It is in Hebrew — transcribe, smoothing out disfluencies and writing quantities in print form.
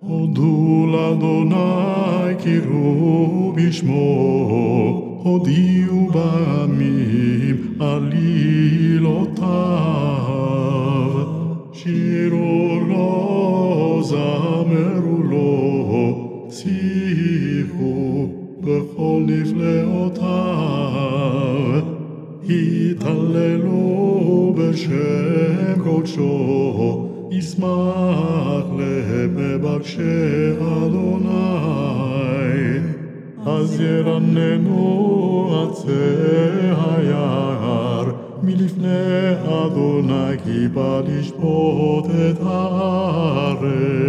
הודו לאדוני קראו בשמו, הודיעו בעמים עלילותיו. שירו לו, זמרו לו, שיחו בכל נפלאותיו. התהללו בשם קודשו, ישמח לב מבקשי אדוני. אז ירננו עצי היער, מלפני אדוני כי בא לשפוט את הארץ.